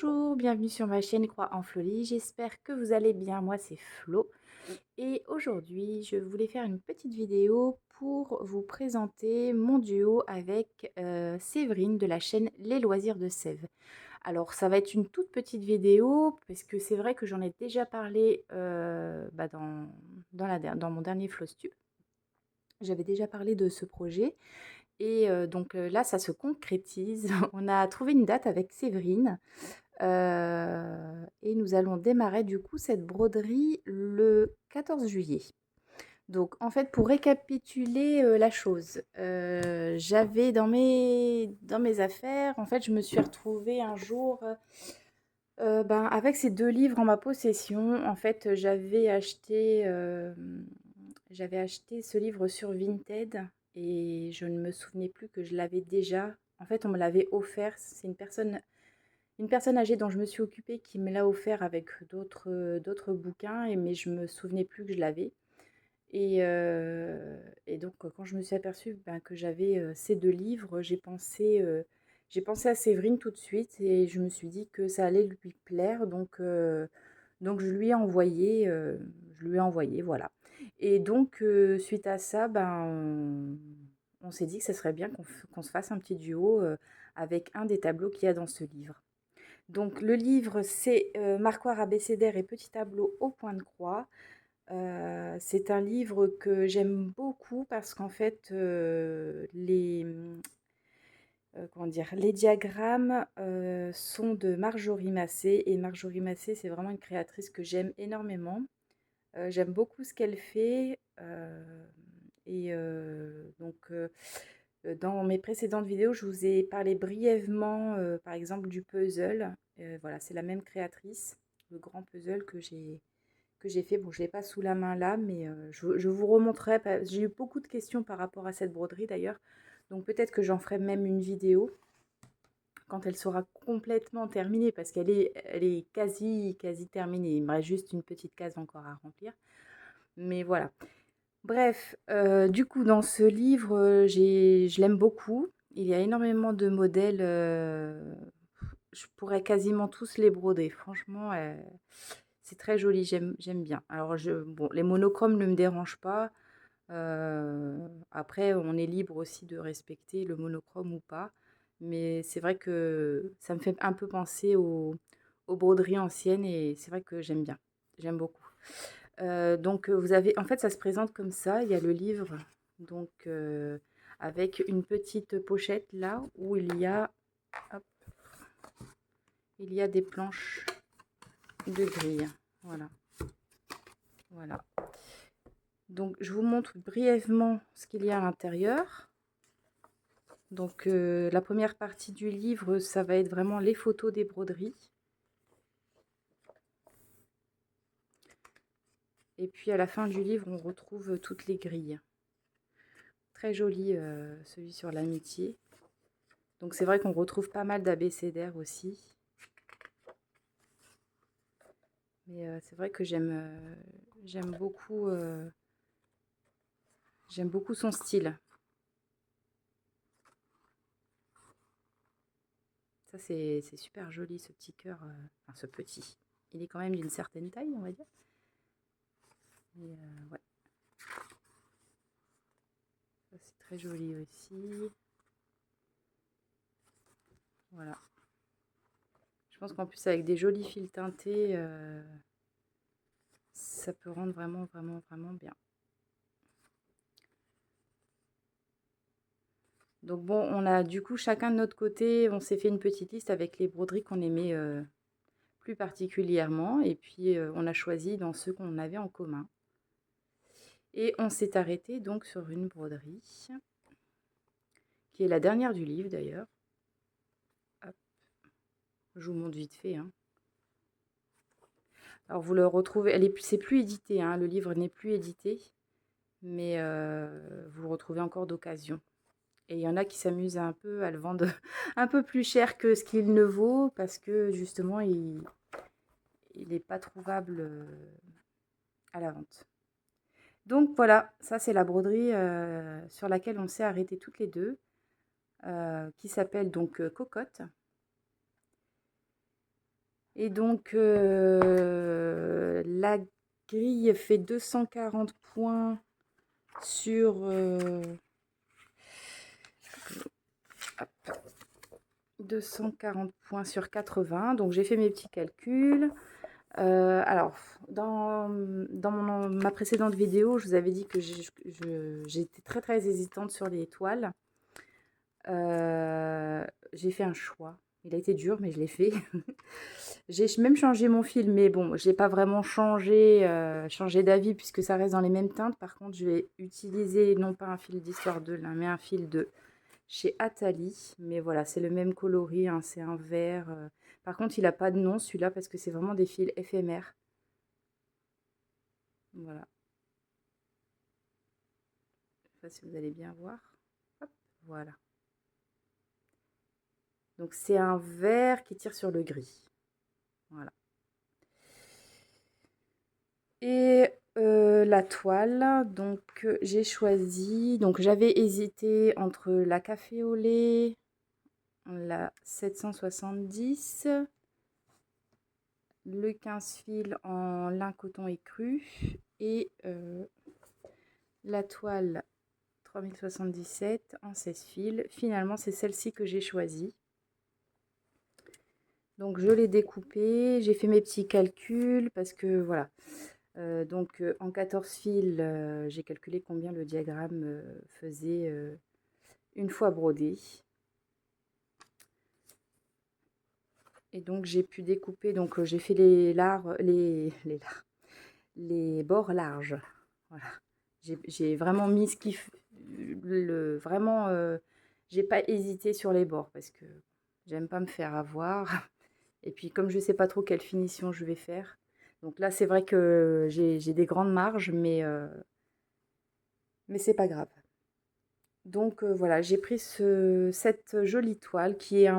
Bonjour, bienvenue sur ma chaîne Croix en Flolie. J'espère que vous allez bien. Moi, c'est Flo. Et aujourd'hui, je voulais faire une petite vidéo pour vous présenter mon duo avec Séverine de la chaîne Les Loisirs de Sève. Alors, ça va être une toute petite vidéo parce que c'est vrai que j'en ai déjà parlé dans mon dernier Flostube. J'avais déjà parlé de ce projet. Et là, ça se concrétise. On a trouvé une date avec Séverine. Et nous allons démarrer du coup cette broderie le 14 juillet. Donc en fait, pour récapituler la chose, j'avais dans mes affaires, en fait, je me suis retrouvée un jour avec ces deux livres en ma possession. En fait, j'avais acheté ce livre sur Vinted et je ne me souvenais plus que je l'avais déjà. En fait, on me l'avait offert. C'est une personne âgée dont je me suis occupée qui me l'a offert avec d'autres bouquins, mais je me souvenais plus que je l'avais. Et donc, quand je me suis aperçue que j'avais ces deux livres, j'ai pensé à Séverine tout de suite et je me suis dit que ça allait lui plaire. Donc je lui ai envoyé, voilà. Et donc, suite à ça, on s'est dit que ce serait bien qu'on se fasse un petit duo avec un des tableaux qu'il y a dans ce livre. Donc le livre, c'est Marquoire abécédaire et petit tableau au point de croix. C'est un livre que j'aime beaucoup parce qu'en fait, comment dire, les diagrammes sont de Marjorie Massé. Et Marjorie Massé, c'est vraiment une créatrice que j'aime énormément. J'aime beaucoup ce qu'elle fait. Dans mes précédentes vidéos, je vous ai parlé brièvement, par exemple, du puzzle. Voilà, c'est la même créatrice, le grand puzzle que j'ai fait. Bon, je ne l'ai pas sous la main là, mais je vous remontrerai. J'ai eu beaucoup de questions par rapport à cette broderie d'ailleurs. Donc peut-être que j'en ferai même une vidéo quand elle sera complètement terminée, parce qu'elle est quasi terminée. Il me reste juste une petite case encore à remplir. Mais voilà. Bref, du coup, dans ce livre, je l'aime beaucoup. Il y a énormément de modèles. Je pourrais quasiment tous les broder. Franchement, c'est très joli. J'aime bien. Alors, bon, les monochromes ne me dérangent pas. Après, on est libre aussi de respecter le monochrome ou pas. Mais c'est vrai que ça me fait un peu penser aux broderies anciennes et c'est vrai que j'aime bien. J'aime beaucoup. Vous avez, en fait, ça se présente comme ça. Il y a le livre, donc avec une petite pochette là où hop, il y a des planches de grille. Voilà, voilà. Donc, je vous montre brièvement ce qu'il y a à l'intérieur. Donc, la première partie du livre, ça va être vraiment les photos des broderies. Et puis, à la fin du livre, on retrouve toutes les grilles. Très joli, celui sur l'amitié. Donc, c'est vrai qu'on retrouve pas mal d'abécédaires aussi. Mais c'est vrai que j'aime beaucoup son style. Ça, c'est super joli, ce petit cœur. Enfin, ce petit. Il est quand même d'une certaine taille, on va dire. Et ouais. Ça, c'est très joli aussi. Voilà. Je pense qu'en plus, avec des jolis fils teintés, ça peut rendre vraiment, vraiment, vraiment bien. Donc bon, on a du coup chacun de notre côté, on s'est fait une petite liste avec les broderies qu'on aimait plus particulièrement. Et puis, on a choisi dans ceux qu'on avait en commun. Et on s'est arrêté donc sur une broderie, qui est la dernière du livre d'ailleurs. Hop, je vous montre vite fait, hein. Alors vous le retrouvez, c'est plus édité, hein, le livre n'est plus édité, mais vous le retrouvez encore d'occasion. Et il y en a qui s'amusent un peu à le vendre un peu plus cher que ce qu'il ne vaut, parce que justement, il n'est pas trouvable à la vente. Donc voilà, ça c'est la broderie sur laquelle on s'est arrêté toutes les deux, qui s'appelle donc Cocotte. Et donc, la grille fait 240 points sur... hop, 240 points sur 80. Donc, j'ai fait mes petits calculs. Alors, dans ma précédente vidéo, je vous avais dit que j'étais très très hésitante sur les toiles. J'ai fait un choix. Il a été dur, mais je l'ai fait. J'ai même changé mon fil, mais bon, je n'ai pas vraiment changé d'avis puisque ça reste dans les mêmes teintes. Par contre, je vais utiliser non pas un fil d'Histoire de l'un, mais un fil de chez Atali. Mais voilà, c'est le même coloris, hein, c'est un vert. Par contre, il n'a pas de nom celui-là parce que c'est vraiment des fils éphémères. Voilà. Je ne sais pas si vous allez bien voir. Hop, voilà. Donc c'est un vert qui tire sur le gris. Voilà. Et la toile, donc j'ai choisi, donc j'avais hésité entre la café au lait, la 770, le 15 fils en lin coton écru et la toile 3077 en 16 fils. Finalement, c'est celle-ci que j'ai choisie. Donc je l'ai découpée, j'ai fait mes petits calculs parce que voilà. Donc en 14 fils, j'ai calculé combien le diagramme faisait une fois brodé. Et donc j'ai pu découper, donc j'ai fait les bords larges. Voilà. J'ai vraiment mis ce qui vraiment j'ai pas hésité sur les bords parce que j'aime pas me faire avoir. Et puis comme je sais pas trop quelle finition je vais faire. Donc là c'est vrai que j'ai des grandes marges, mais c'est pas grave. Donc voilà, j'ai pris cette jolie toile qui est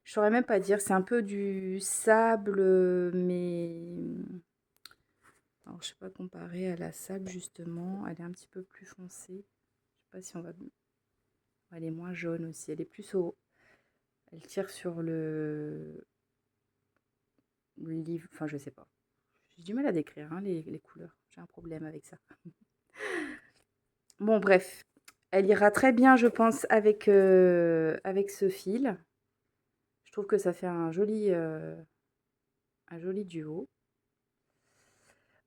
je saurais même pas dire, c'est un peu du sable, mais alors je sais pas comparer à la sable justement, elle est un petit peu plus foncée. Je sais pas si on va, elle est moins jaune aussi, elle est plus haut. Elle tire sur le livre, enfin je sais pas. J'ai du mal à décrire hein, les couleurs, j'ai un problème avec ça. Bon bref, elle ira très bien je pense avec ce fil. Je trouve que ça fait un joli duo.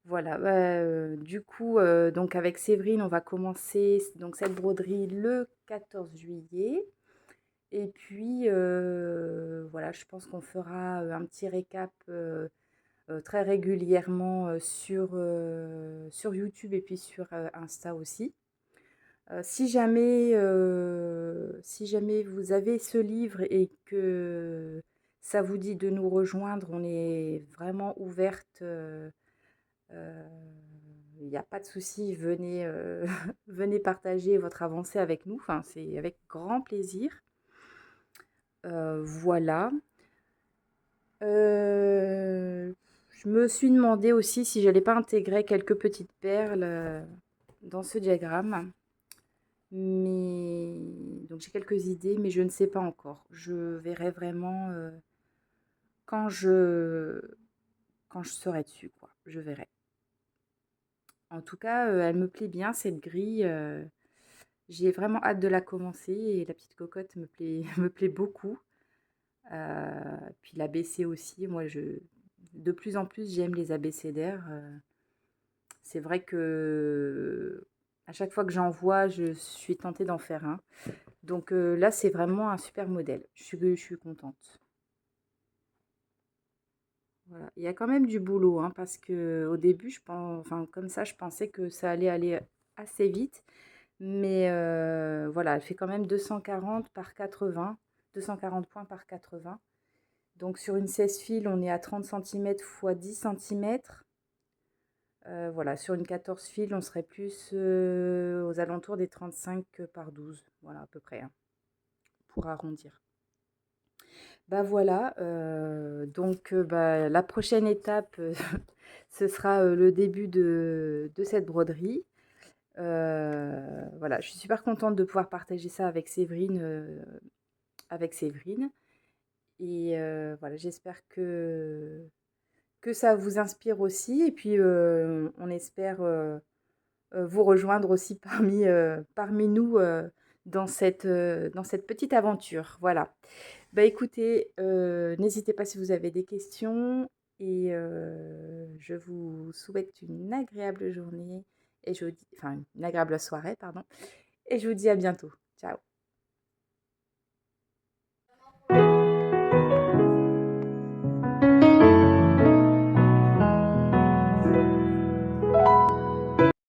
Voilà, bah, du coup, donc avec Séverine, on va commencer donc cette broderie le 14 juillet. Et puis, voilà, je pense qu'on fera un petit récap très régulièrement sur YouTube et puis sur Insta aussi. Si jamais vous avez ce livre et que ça vous dit de nous rejoindre, on est vraiment ouverte. Il n'y a pas de souci, venez, venez partager votre avancée avec nous. Enfin, c'est avec grand plaisir. Voilà. Je me suis demandé aussi si j'allais pas intégrer quelques petites perles dans ce diagramme. Mais donc j'ai quelques idées, mais je ne sais pas encore. Je verrai vraiment quand je quand je serai dessus, quoi. Je verrai. En tout cas, elle me plaît bien cette grille. J'ai vraiment hâte de la commencer et la petite cocotte me plaît, me plaît beaucoup. Puis l'ABC aussi. Moi, de plus en plus, j'aime les abécédaires. C'est vrai que à chaque fois que j'en vois, je suis tentée d'en faire un. Donc là, c'est vraiment un super modèle. Je suis contente. Voilà. Il y a quand même du boulot, hein, parce que au début, enfin, comme ça, je pensais que ça allait aller assez vite. Mais voilà, elle fait quand même 240 par 80, 240 points par 80. Donc sur une 16 fils, on est à 30 cm x 10 cm. Voilà, sur une 14 fils, on serait plus aux alentours des 35 par 12. Voilà, à peu près, hein, pour arrondir. Bah voilà, donc bah, la prochaine étape, ce sera le début de cette broderie. Voilà, je suis super contente de pouvoir partager ça avec Séverine. Et voilà, j'espère que ça vous inspire aussi. Et puis, on espère vous rejoindre aussi parmi nous dans cette petite aventure. Voilà. Bah écoutez, n'hésitez pas si vous avez des questions et je vous souhaite une agréable journée et je vous dis, enfin une agréable soirée, pardon, et je vous dis à bientôt. Ciao.